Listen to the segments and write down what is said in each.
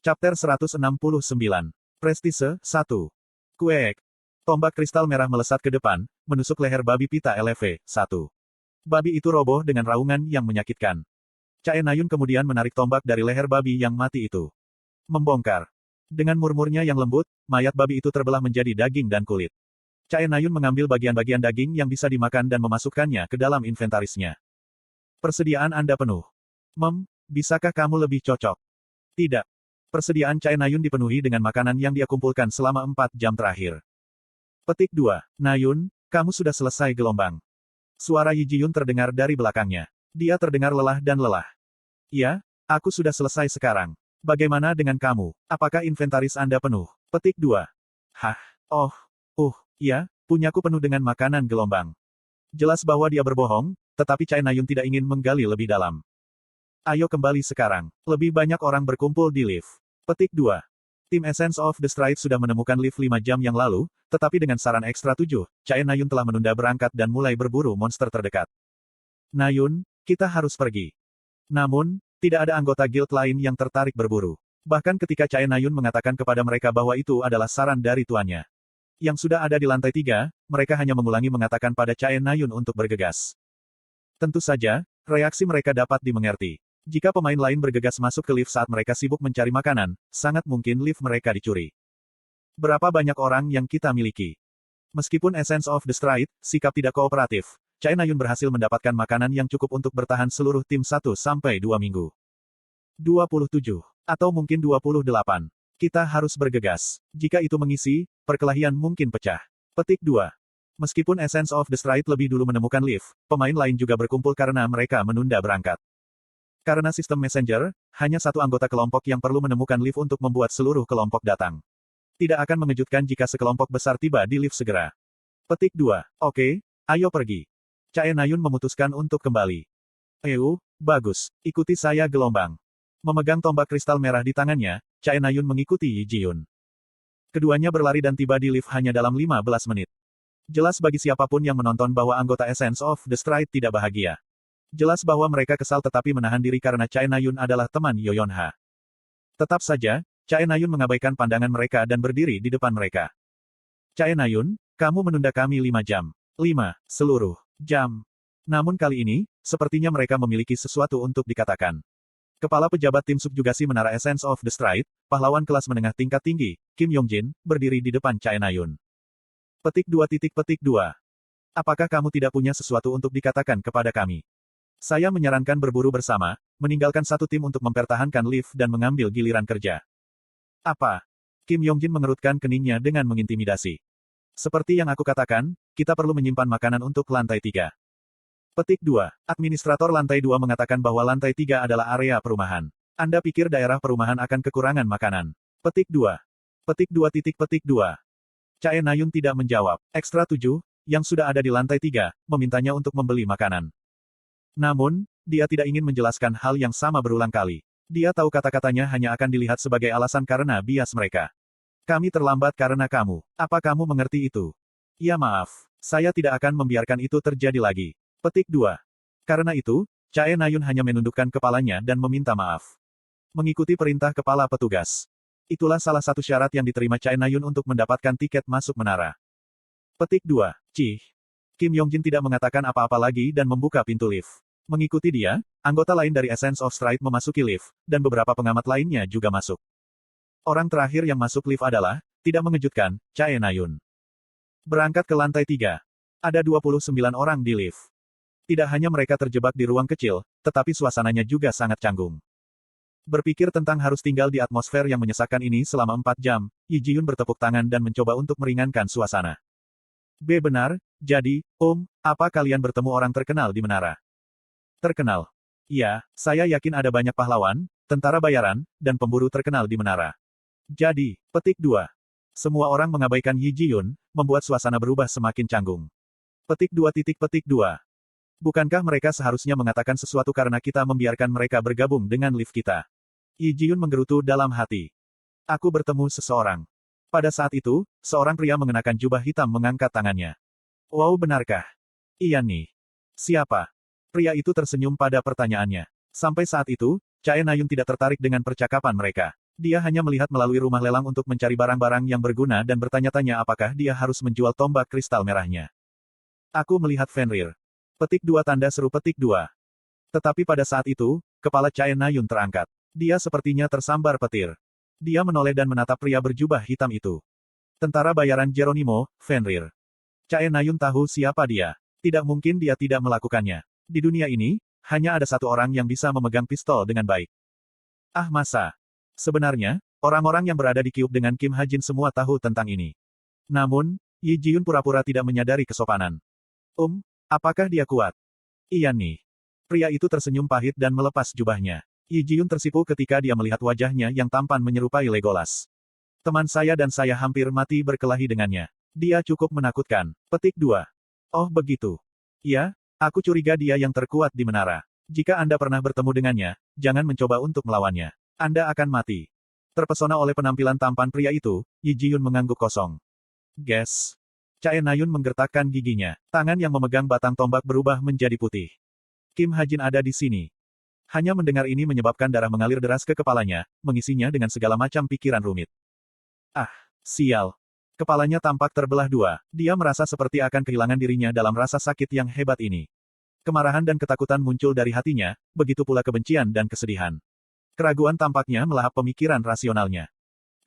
Chapter 169. Prestise, 1. Kuek. Tombak kristal merah melesat ke depan, menusuk leher babi pita LV, 1. Babi itu roboh dengan raungan yang menyakitkan. Cae Nayun kemudian menarik tombak dari leher babi yang mati itu. Membongkar. Dengan murmurnya yang lembut, mayat babi itu terbelah menjadi daging dan kulit. Cae Nayun mengambil bagian-bagian daging yang bisa dimakan dan memasukkannya ke dalam inventarisnya. Persediaan Anda penuh. Bisakah kamu lebih cocok? Tidak. Persediaan Cae Nayun dipenuhi dengan makanan yang dia kumpulkan selama 4 jam terakhir. Petik 2. Nayun, kamu sudah selesai gelombang. Suara Yi Jiyun terdengar dari belakangnya. Dia terdengar lelah dan lelah. Ya, aku sudah selesai sekarang. Bagaimana dengan kamu? Apakah inventaris Anda penuh? Petik 2. Hah? Ya, punyaku penuh dengan makanan gelombang. Jelas bahwa dia berbohong, tetapi Cae Nayun tidak ingin menggali lebih dalam. Ayo kembali sekarang. Lebih banyak orang berkumpul di lift. Petik 2. Tim Essence of the Stride sudah menemukan lift 5 jam yang lalu, tetapi dengan saran ekstra 7, Cae Nayun telah menunda berangkat dan mulai berburu monster terdekat. Nayun, kita harus pergi. Namun, tidak ada anggota guild lain yang tertarik berburu. Bahkan ketika Cae Nayun mengatakan kepada mereka bahwa itu adalah saran dari tuannya. Yang sudah ada di lantai 3, mereka hanya mengulangi mengatakan pada Cae Nayun untuk bergegas. Tentu saja, reaksi mereka dapat dimengerti. Jika pemain lain bergegas masuk ke lift saat mereka sibuk mencari makanan, sangat mungkin lift mereka dicuri. Berapa banyak orang yang kita miliki? Meskipun Essence of the Stride, sikap tidak kooperatif, Cae Nayun berhasil mendapatkan makanan yang cukup untuk bertahan seluruh tim 1 sampai 2 minggu. 27. Atau mungkin 28. Kita harus bergegas. Jika itu mengisi, perkelahian mungkin pecah. Petik 2. Meskipun Essence of the Stride lebih dulu menemukan lift, pemain lain juga berkumpul karena mereka menunda berangkat. Karena sistem messenger, hanya satu anggota kelompok yang perlu menemukan lift untuk membuat seluruh kelompok datang. Tidak akan mengejutkan jika sekelompok besar tiba di lift segera. Petik 2. Oke, ayo pergi. Cae Nayun memutuskan untuk kembali. Bagus. Ikuti saya gelombang. Memegang tombak kristal merah di tangannya, Cae Nayun mengikuti Yi Jiyun. Keduanya berlari dan tiba di lift hanya dalam 15 menit. Jelas bagi siapapun yang menonton bahwa anggota Essence of the Stride tidak bahagia. Jelas bahwa mereka kesal tetapi menahan diri karena Cae Nayun adalah teman Yoyonha. Tetap saja, Cae Nayun mengabaikan pandangan mereka dan berdiri di depan mereka. Cae Nayun, kamu menunda kami 5 jam. 5 seluruh jam. Namun kali ini, sepertinya mereka memiliki sesuatu untuk dikatakan. Kepala pejabat tim subjugasi Menara Essence of the Stride, pahlawan kelas menengah tingkat tinggi, Kim Yongjin, berdiri di depan Cae Nayun. Petik 2. Apakah kamu tidak punya sesuatu untuk dikatakan kepada kami? Saya menyarankan berburu bersama, meninggalkan satu tim untuk mempertahankan lift dan mengambil giliran kerja. Apa? Kim Yongjin mengerutkan keningnya dengan mengintimidasi. Seperti yang aku katakan, kita perlu menyimpan makanan untuk lantai 3. Petik 2. Administrator lantai 2 mengatakan bahwa lantai 3 adalah area perumahan. Anda pikir daerah perumahan akan kekurangan makanan? Petik 2. Petik 2. Cae Nayun tidak menjawab. Ekstra 7, yang sudah ada di lantai 3, memintanya untuk membeli makanan. Namun, dia tidak ingin menjelaskan hal yang sama berulang kali. Dia tahu kata-katanya hanya akan dilihat sebagai alasan karena bias mereka. Kami terlambat karena kamu. Apa kamu mengerti itu? Ya maaf. Saya tidak akan membiarkan itu terjadi lagi. Petik 2. Karena itu, Cae Nayun hanya menundukkan kepalanya dan meminta maaf. Mengikuti perintah kepala petugas. Itulah salah satu syarat yang diterima Cae Nayun untuk mendapatkan tiket masuk menara. Petik 2. Kim Yongjin tidak mengatakan apa-apa lagi dan membuka pintu lift. Mengikuti dia, anggota lain dari Essence of Stride memasuki lift, dan beberapa pengamat lainnya juga masuk. Orang terakhir yang masuk lift adalah, tidak mengejutkan, Cae Nayun. Berangkat ke lantai 3. Ada 29 orang di lift. Tidak hanya mereka terjebak di ruang kecil, tetapi suasananya juga sangat canggung. Berpikir tentang harus tinggal di atmosfer yang menyesakan ini selama 4 jam, Yi Jiyun bertepuk tangan dan mencoba untuk meringankan suasana. Benar, jadi, apa kalian bertemu orang terkenal di menara? Terkenal? Ya, saya yakin ada banyak pahlawan, tentara bayaran, dan pemburu terkenal di menara. Jadi, petik 2. Semua orang mengabaikan Yi Jiyun, membuat suasana berubah semakin canggung. Petik 2. Bukankah mereka seharusnya mengatakan sesuatu karena kita membiarkan mereka bergabung dengan lift kita? Yi Jiyun menggerutu dalam hati. Aku bertemu seseorang. Pada saat itu, seorang pria mengenakan jubah hitam mengangkat tangannya. Wow, benarkah? Iya nih. Siapa? Pria itu tersenyum pada pertanyaannya. Sampai saat itu, Cae Nayun tidak tertarik dengan percakapan mereka. Dia hanya melihat melalui rumah lelang untuk mencari barang-barang yang berguna dan bertanya-tanya apakah dia harus menjual tombak kristal merahnya. Aku melihat Fenrir. Petik 2 tanda seru petik 2. Tetapi pada saat itu, kepala Chae Nayun terangkat. Dia sepertinya tersambar petir. Dia menoleh dan menatap pria berjubah hitam itu. Tentara bayaran Geronimo, Fenrir. Chae Nayun tahu siapa dia. Tidak mungkin dia tidak melakukannya. Di dunia ini, hanya ada satu orang yang bisa memegang pistol dengan baik. Ah masa. Sebenarnya, orang-orang yang berada di Kyub dengan Kim Ha-jin semua tahu tentang ini. Namun, Yi Ji-yun pura-pura tidak menyadari kesopanan. Apakah dia kuat? Iya nih. Pria itu tersenyum pahit dan melepas jubahnya. Yi Ji-yun tersipu ketika dia melihat wajahnya yang tampan menyerupai Legolas. Teman saya dan saya hampir mati berkelahi dengannya. Dia cukup menakutkan. Petik 2. Oh begitu. Ya, aku curiga dia yang terkuat di menara. Jika Anda pernah bertemu dengannya, jangan mencoba untuk melawannya. Anda akan mati. Terpesona oleh penampilan tampan pria itu, Yi Ji-yun mengangguk kosong. Guess. Chae Nayun menggertakkan giginya. Tangan yang memegang batang tombak berubah menjadi putih. Kim Ha-jin ada di sini. Hanya mendengar ini menyebabkan darah mengalir deras ke kepalanya, mengisinya dengan segala macam pikiran rumit. Ah, sial. Kepalanya tampak terbelah dua. Dia merasa seperti akan kehilangan dirinya dalam rasa sakit yang hebat ini. Kemarahan dan ketakutan muncul dari hatinya, begitu pula kebencian dan kesedihan. Keraguan tampaknya melahap pemikiran rasionalnya.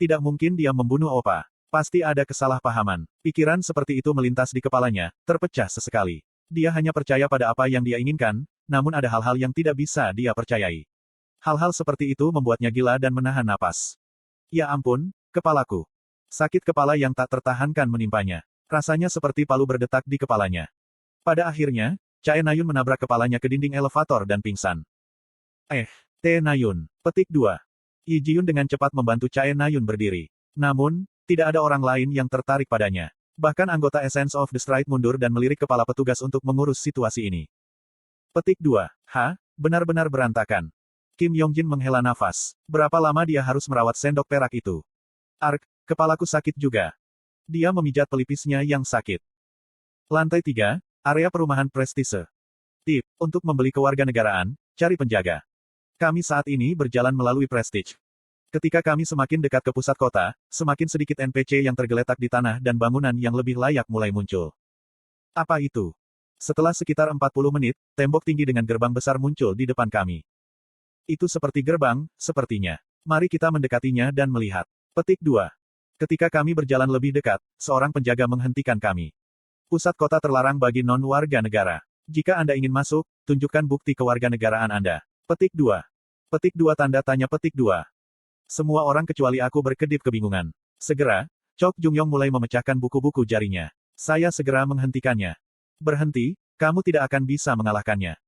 Tidak mungkin dia membunuh Opa. Pasti ada kesalahpahaman. Pikiran seperti itu melintas di kepalanya, terpecah sesekali. Dia hanya percaya pada apa yang dia inginkan, namun ada hal-hal yang tidak bisa dia percayai. Hal-hal seperti itu membuatnya gila dan menahan napas. Ya ampun, kepalaku. Sakit kepala yang tak tertahankan menimpanya. Rasanya seperti palu berdetak di kepalanya. Pada akhirnya, Chae Nayun menabrak kepalanya ke dinding elevator dan pingsan. Tae Nayun. Petik 2. Yi Ji-yun dengan cepat membantu Chae Nayun berdiri. Namun, tidak ada orang lain yang tertarik padanya. Bahkan anggota Essence of the Stride mundur dan melirik kepala petugas untuk mengurus situasi ini. Petik 2. Benar-benar berantakan. Kim Yongjin menghela nafas. Berapa lama dia harus merawat sendok perak itu? Kepalaku sakit juga. Dia memijat pelipisnya yang sakit. Lantai 3, area perumahan prestise. Tip, untuk membeli kewarganegaraan, cari penjaga. Kami saat ini berjalan melalui Prestige. Ketika kami semakin dekat ke pusat kota, semakin sedikit NPC yang tergeletak di tanah dan bangunan yang lebih layak mulai muncul. Apa itu? Setelah sekitar 40 menit, tembok tinggi dengan gerbang besar muncul di depan kami. Itu seperti gerbang, sepertinya. Mari kita mendekatinya dan melihat. Petik 2. Ketika kami berjalan lebih dekat, seorang penjaga menghentikan kami. Pusat kota terlarang bagi non-warga negara. Jika Anda ingin masuk, tunjukkan bukti kewarganegaraan Anda. Petik 2. Petik 2 tanda tanya petik 2. Semua orang kecuali aku berkedip kebingungan. Segera, Chok Jung-yong mulai memecahkan buku-buku jarinya. Saya segera menghentikannya. Berhenti, kamu tidak akan bisa mengalahkannya.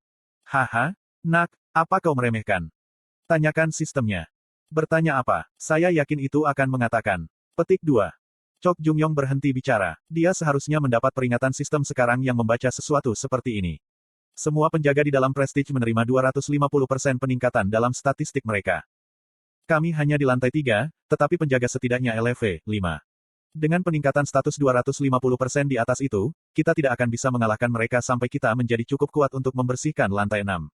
Haha, nak, apa kau meremehkan? Tanyakan sistemnya. Bertanya apa? Saya yakin itu akan mengatakan. Petik 2. Chok Jung-yong berhenti bicara. Dia seharusnya mendapat peringatan sistem sekarang yang membaca sesuatu seperti ini. Semua penjaga di dalam Prestige menerima 250% peningkatan dalam statistik mereka. Kami hanya di lantai 3, tetapi penjaga setidaknya LV 5. Dengan peningkatan status 250% di atas itu, kita tidak akan bisa mengalahkan mereka sampai kita menjadi cukup kuat untuk membersihkan lantai 6.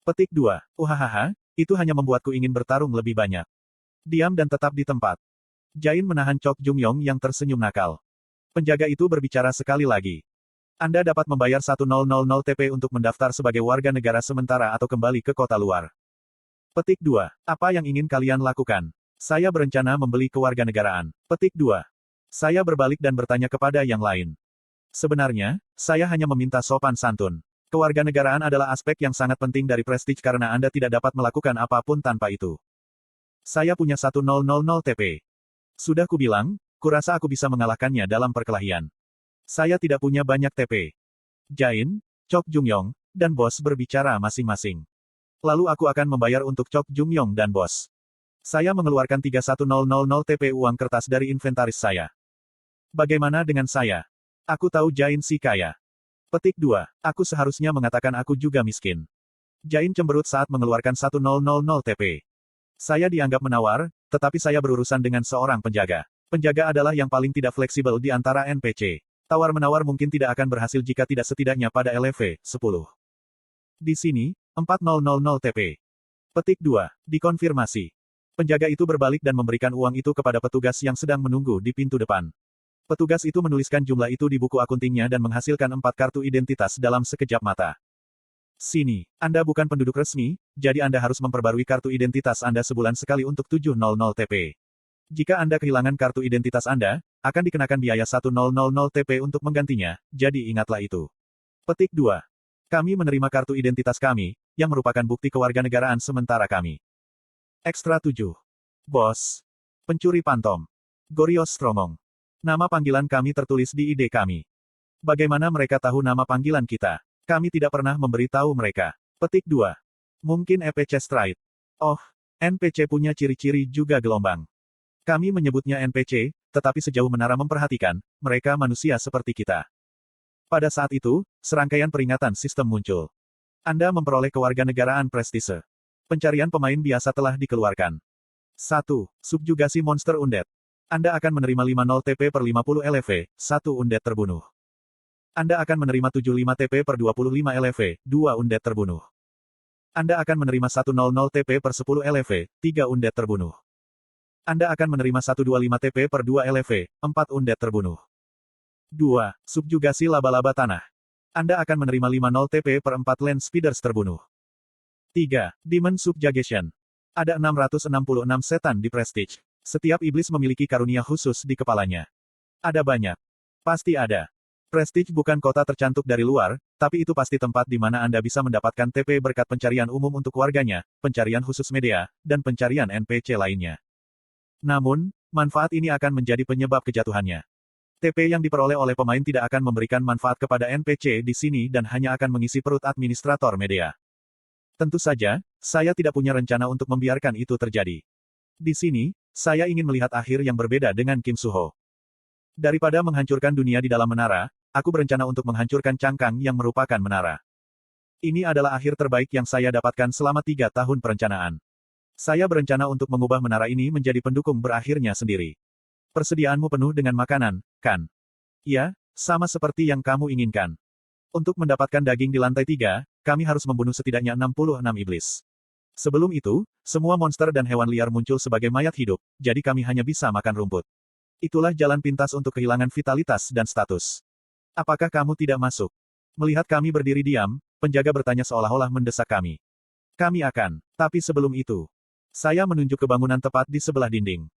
Petik 2. Uhahaha, itu hanya membuatku ingin bertarung lebih banyak. Diam dan tetap di tempat. Jain menahan Chok Jung-yong yang tersenyum nakal. Penjaga itu berbicara sekali lagi. Anda dapat membayar 1000 TP untuk mendaftar sebagai warga negara sementara atau kembali ke kota luar. Petik 2. Apa yang ingin kalian lakukan? Saya berencana membeli kewarganegaraan. Petik 2. Saya berbalik dan bertanya kepada yang lain. Sebenarnya, saya hanya meminta sopan santun. Kewarganegaraan adalah aspek yang sangat penting dari Prestige karena Anda tidak dapat melakukan apapun tanpa itu. Saya punya 1000 TP. Sudah kubilang, kurasa aku bisa mengalahkannya dalam perkelahian. Saya tidak punya banyak TP. Jain, Chok Jung-yong, dan bos berbicara masing-masing. Lalu aku akan membayar untuk Chok Jung-yong dan bos. Saya mengeluarkan 3100 TP uang kertas dari inventaris saya. Bagaimana dengan saya? Aku tahu Jain si kaya. Petik 2. Aku seharusnya mengatakan aku juga miskin. Jain cemberut saat mengeluarkan 1000 TP. Saya dianggap menawar, tetapi saya berurusan dengan seorang penjaga. Penjaga adalah yang paling tidak fleksibel di antara NPC. Tawar-menawar mungkin tidak akan berhasil jika tidak setidaknya pada LV 10. Di sini, 4000 TP. Petik 2. Dikonfirmasi. Penjaga itu berbalik dan memberikan uang itu kepada petugas yang sedang menunggu di pintu depan. Petugas itu menuliskan jumlah itu di buku akuntingnya dan menghasilkan 4 kartu identitas dalam sekejap mata. Sini, Anda bukan penduduk resmi, jadi Anda harus memperbarui kartu identitas Anda sebulan sekali untuk 700 TP. Jika Anda kehilangan kartu identitas Anda, akan dikenakan biaya 100 TP untuk menggantinya, jadi ingatlah itu. Petik 2. Kami menerima kartu identitas kami, yang merupakan bukti kewarganegaraan sementara kami. Ekstra 7. Bos. Pencuri pantom. Gorios Stromong. Nama panggilan kami tertulis di ID kami. Bagaimana mereka tahu nama panggilan kita? Kami tidak pernah memberitahu mereka. Petik 2. Mungkin EPC Stride. Oh, NPC punya ciri-ciri juga gelombang. Kami menyebutnya NPC, tetapi sejauh menara memperhatikan, mereka manusia seperti kita. Pada saat itu, serangkaian peringatan sistem muncul. Anda memperoleh kewarganegaraan prestise. Pencarian pemain biasa telah dikeluarkan. 1. Subjugasi monster undead. Anda akan menerima 50 TP per 50 LV, 1 undead terbunuh. Anda akan menerima 75 TP per 25 LV, 2 undead terbunuh. Anda akan menerima 100 TP per 10 LV, 3 undead terbunuh. Anda akan menerima 125 TP per 2 LV, 4 undead terbunuh. 2. Subjugasi laba-laba tanah. Anda akan menerima 50 TP per 4 land speeders terbunuh. 3. Demon Subjugation. Ada 666 setan di Prestige. Setiap iblis memiliki karunia khusus di kepalanya. Ada banyak. Pasti ada. Prestige bukan kota tercantik dari luar, tapi itu pasti tempat di mana Anda bisa mendapatkan TP berkat pencarian umum untuk warganya, pencarian khusus media, dan pencarian NPC lainnya. Namun, manfaat ini akan menjadi penyebab kejatuhannya. TP yang diperoleh oleh pemain tidak akan memberikan manfaat kepada NPC di sini dan hanya akan mengisi perut administrator media. Tentu saja, saya tidak punya rencana untuk membiarkan itu terjadi. Di sini, saya ingin melihat akhir yang berbeda dengan Kim Suho. Daripada menghancurkan dunia di dalam menara, aku berencana untuk menghancurkan cangkang yang merupakan menara. Ini adalah akhir terbaik yang saya dapatkan selama 3 tahun perencanaan. Saya berencana untuk mengubah menara ini menjadi pendukung berakhirnya sendiri. Persediaanmu penuh dengan makanan, kan? Ya, sama seperti yang kamu inginkan. Untuk mendapatkan daging di lantai 3, kami harus membunuh setidaknya 66 iblis. Sebelum itu, semua monster dan hewan liar muncul sebagai mayat hidup, jadi kami hanya bisa makan rumput. Itulah jalan pintas untuk kehilangan vitalitas dan status. Apakah kamu tidak masuk? Melihat kami berdiri diam, penjaga bertanya seolah-olah mendesak kami. Kami akan. Tapi sebelum itu, saya menunjuk ke bangunan tepat di sebelah dinding.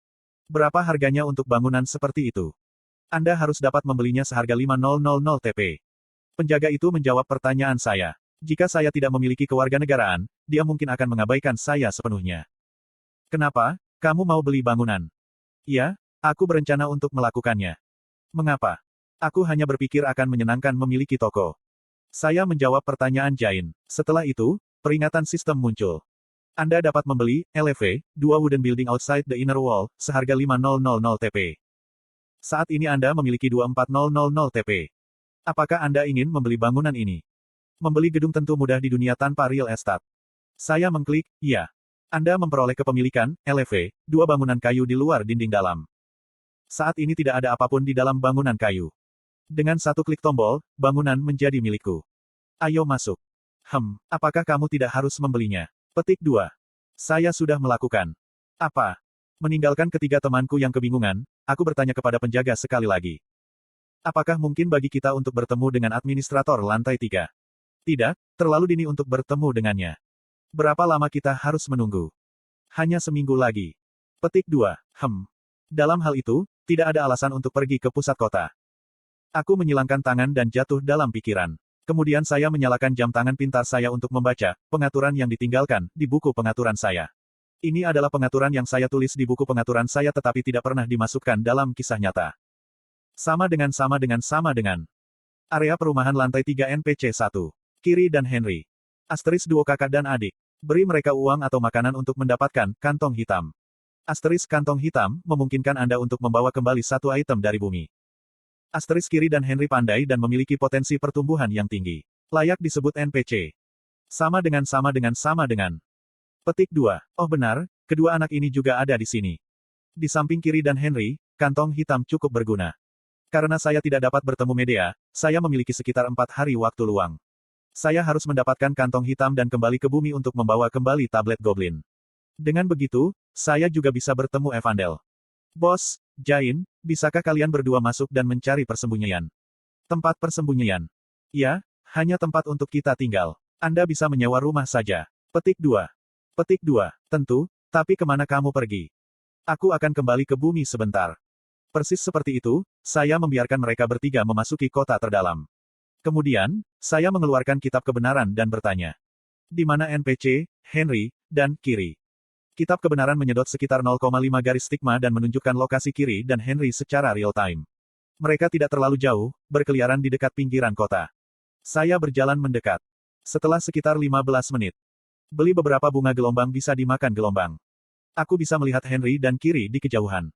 Berapa harganya untuk bangunan seperti itu? Anda harus dapat membelinya seharga 5000 TP. Penjaga itu menjawab pertanyaan saya. Jika saya tidak memiliki kewarganegaraan, dia mungkin akan mengabaikan saya sepenuhnya. Kenapa? Kamu mau beli bangunan? Iya, aku berencana untuk melakukannya. Mengapa? Aku hanya berpikir akan menyenangkan memiliki toko. Saya menjawab pertanyaan Jain. Setelah itu, peringatan sistem muncul. Anda dapat membeli, LV, 2 wooden building outside the inner wall, seharga 5000 TP. Saat ini Anda memiliki 24000 TP. Apakah Anda ingin membeli bangunan ini? Membeli gedung tentu mudah di dunia tanpa real estate. Saya mengklik, iya. Anda memperoleh kepemilikan, LV, 2 bangunan kayu di luar dinding dalam. Saat ini tidak ada apapun di dalam bangunan kayu. Dengan satu klik tombol, bangunan menjadi milikku. Ayo masuk. Apakah kamu tidak harus membelinya? Petik 2. Saya sudah melakukan. Apa? Meninggalkan ketiga temanku yang kebingungan, aku bertanya kepada penjaga sekali lagi. Apakah mungkin bagi kita untuk bertemu dengan administrator lantai 3? Tidak, terlalu dini untuk bertemu dengannya. Berapa lama kita harus menunggu? Hanya seminggu lagi. Petik 2. Dalam hal itu, tidak ada alasan untuk pergi ke pusat kota. Aku menyilangkan tangan dan jatuh dalam pikiran. Kemudian saya menyalakan jam tangan pintar saya untuk membaca pengaturan yang ditinggalkan di buku pengaturan saya. Ini adalah pengaturan yang saya tulis di buku pengaturan saya tetapi tidak pernah dimasukkan dalam kisah nyata. Sama dengan. Area perumahan lantai 3 NPC 1. Kiri dan Henry. Asteris duo kakak dan adik. Beri mereka uang atau makanan untuk mendapatkan kantong hitam. Asteris kantong hitam memungkinkan Anda untuk membawa kembali satu item dari bumi. Asteris Kiri dan Henry pandai dan memiliki potensi pertumbuhan yang tinggi. Layak disebut NPC. Sama dengan. Petik 2. Oh benar, kedua anak ini juga ada di sini. Di samping Kiri dan Henry, kantong hitam cukup berguna. Karena saya tidak dapat bertemu media, saya memiliki sekitar 4 hari waktu luang. Saya harus mendapatkan kantong hitam dan kembali ke bumi untuk membawa kembali tablet Goblin. Dengan begitu, saya juga bisa bertemu Evandel. Bos, Jain, bisakah kalian berdua masuk dan mencari persembunyian? Tempat persembunyian. Ya, hanya tempat untuk kita tinggal. Anda bisa menyewa rumah saja. Petik 2. Petik 2. Tentu, tapi kemana kamu pergi? Aku akan kembali ke bumi sebentar. Persis seperti itu, saya membiarkan mereka bertiga memasuki kota terdalam. Kemudian, saya mengeluarkan kitab kebenaran dan bertanya. Di mana NPC, Henry, dan Kiri? Kitab kebenaran menyedot sekitar 0,5 garis stigma dan menunjukkan lokasi Kiri dan Henry secara real-time. Mereka tidak terlalu jauh, berkeliaran di dekat pinggiran kota. Saya berjalan mendekat. Setelah sekitar 15 menit. Beli beberapa bunga gelombang bisa dimakan gelombang. Aku bisa melihat Henry dan Kiri di kejauhan.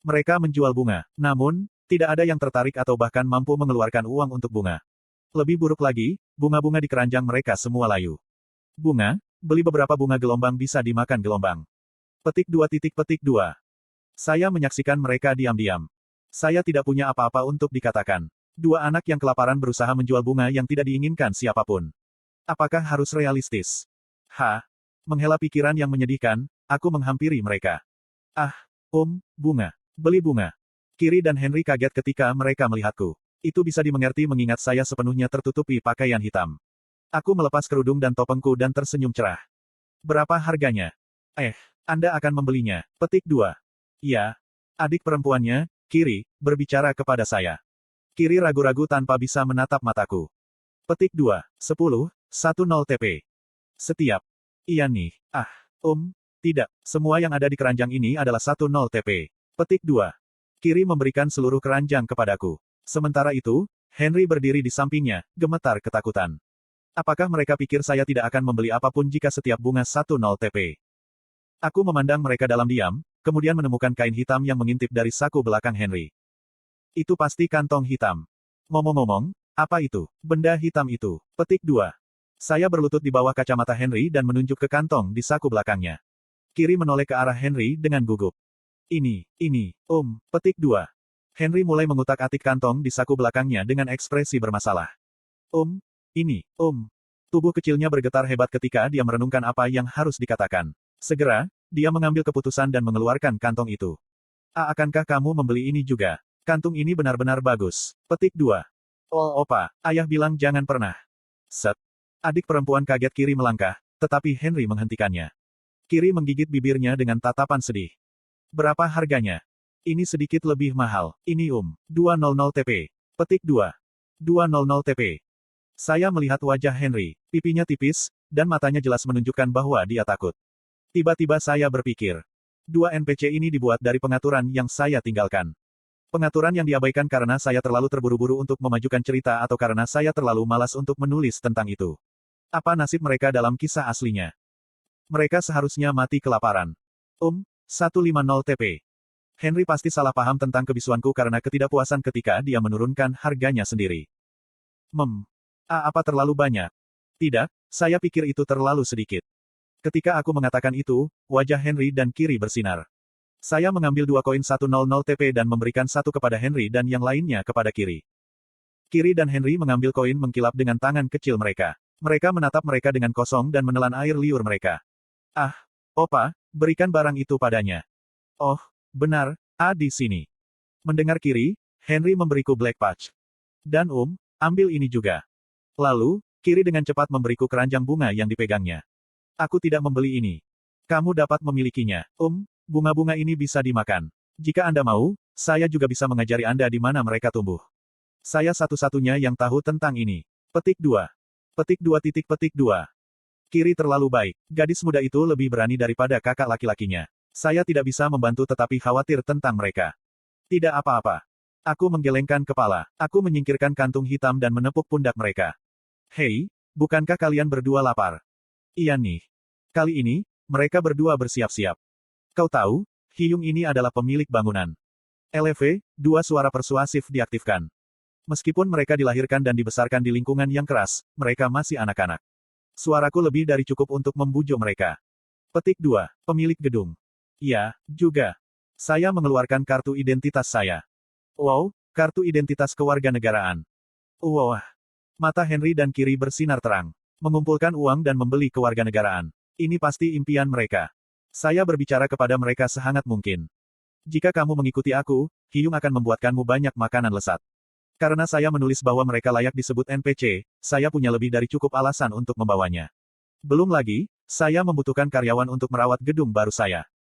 Mereka menjual bunga, namun, tidak ada yang tertarik atau bahkan mampu mengeluarkan uang untuk bunga. Lebih buruk lagi, bunga-bunga di keranjang mereka semua layu. Bunga, beli beberapa bunga gelombang bisa dimakan gelombang. Petik 2. Saya menyaksikan mereka diam-diam. Saya tidak punya apa-apa untuk dikatakan. Dua anak yang kelaparan berusaha menjual bunga yang tidak diinginkan siapapun. Apakah harus realistis? Menghela pikiran yang menyedihkan, aku menghampiri mereka. Bunga. Beli bunga. Kiri dan Henry kaget ketika mereka melihatku. Itu bisa dimengerti mengingat saya sepenuhnya tertutupi pakaian hitam. Aku melepas kerudung dan topengku dan tersenyum cerah. Berapa harganya? Anda akan membelinya. Petik 2. Ya. Adik perempuannya, Kiri, berbicara kepada saya. Kiri ragu-ragu tanpa bisa menatap mataku. Petik 2. 10 TP. Setiap. Iya nih. Tidak. Semua yang ada di keranjang ini adalah 10 TP. Petik 2. Kiri memberikan seluruh keranjang kepadaku. Sementara itu, Henry berdiri di sampingnya, gemetar ketakutan. Apakah mereka pikir saya tidak akan membeli apapun jika setiap bunga 10 TP? Aku memandang mereka dalam diam, kemudian menemukan kain hitam yang mengintip dari saku belakang Henry. Itu pasti kantong hitam. Ngomong-ngomong, apa itu? Benda hitam itu. Petik 2. Saya berlutut di bawah kacamata Henry dan menunjuk ke kantong di saku belakangnya. Kiri menoleh ke arah Henry dengan gugup. Ini, Petik 2. Henry mulai mengutak-atik kantong di saku belakangnya dengan ekspresi bermasalah. Tubuh kecilnya bergetar hebat ketika dia merenungkan apa yang harus dikatakan. Segera, dia mengambil keputusan dan mengeluarkan kantong itu. Akankah kamu membeli ini juga? Kantung ini benar-benar bagus. Petik 2. Oh opa, ayah bilang jangan pernah. Set. Adik perempuan kaget Kiri melangkah, tetapi Henry menghentikannya. Kiri menggigit bibirnya dengan tatapan sedih. Berapa harganya? Ini sedikit lebih mahal. Ini 200 TP. Petik 2. 200 TP. Saya melihat wajah Henry. Pipinya tipis, dan matanya jelas menunjukkan bahwa dia takut. Tiba-tiba saya berpikir. Dua NPC ini dibuat dari pengaturan yang saya tinggalkan. Pengaturan yang diabaikan karena saya terlalu terburu-buru untuk memajukan cerita atau karena saya terlalu malas untuk menulis tentang itu. Apa nasib mereka dalam kisah aslinya? Mereka seharusnya mati kelaparan. 150 TP. Henry pasti salah paham tentang kebisuanku karena ketidakpuasan ketika dia menurunkan harganya sendiri. Apa terlalu banyak? Tidak, saya pikir itu terlalu sedikit. Ketika aku mengatakan itu, wajah Henry dan Kiri bersinar. Saya mengambil 2 koin 100 TP dan memberikan satu kepada Henry dan yang lainnya kepada Kiri. Kiri dan Henry mengambil koin mengkilap dengan tangan kecil mereka. Mereka menatap mereka dengan kosong dan menelan air liur mereka. Opa, berikan barang itu padanya. Oh, benar, di sini. Mendengar Kiri, Henry memberiku Black Patch. Dan ambil ini juga. Lalu, Kiri dengan cepat memberiku keranjang bunga yang dipegangnya. Aku tidak membeli ini. Kamu dapat memilikinya. Bunga-bunga ini bisa dimakan. Jika Anda mau, saya juga bisa mengajari Anda di mana mereka tumbuh. Saya satu-satunya yang tahu tentang ini. Petik 2. Petik 2. Kiri terlalu baik. Gadis muda itu lebih berani daripada kakak laki-lakinya. Saya tidak bisa membantu tetapi khawatir tentang mereka. Tidak apa-apa. Aku menggelengkan kepala. Aku menyingkirkan kantung hitam dan menepuk pundak mereka. Hei, bukankah kalian berdua lapar? Iya nih. Kali ini, mereka berdua bersiap-siap. Kau tahu, Hyung ini adalah pemilik bangunan. LV, 2 suara persuasif diaktifkan. Meskipun mereka dilahirkan dan dibesarkan di lingkungan yang keras, mereka masih anak-anak. Suaraku lebih dari cukup untuk membujuk mereka. Petik 2. Pemilik gedung. Ya, juga. Saya mengeluarkan kartu identitas saya. Wow, kartu identitas kewarganegaraan. Wow. Mata Henry dan Kiri bersinar terang. Mengumpulkan uang dan membeli kewarganegaraan. Ini pasti impian mereka. Saya berbicara kepada mereka sehangat mungkin. Jika kamu mengikuti aku, Hyung akan membuatkanmu banyak makanan lesat. Karena saya menulis bahwa mereka layak disebut NPC, saya punya lebih dari cukup alasan untuk membawanya. Belum lagi, saya membutuhkan karyawan untuk merawat gedung baru saya.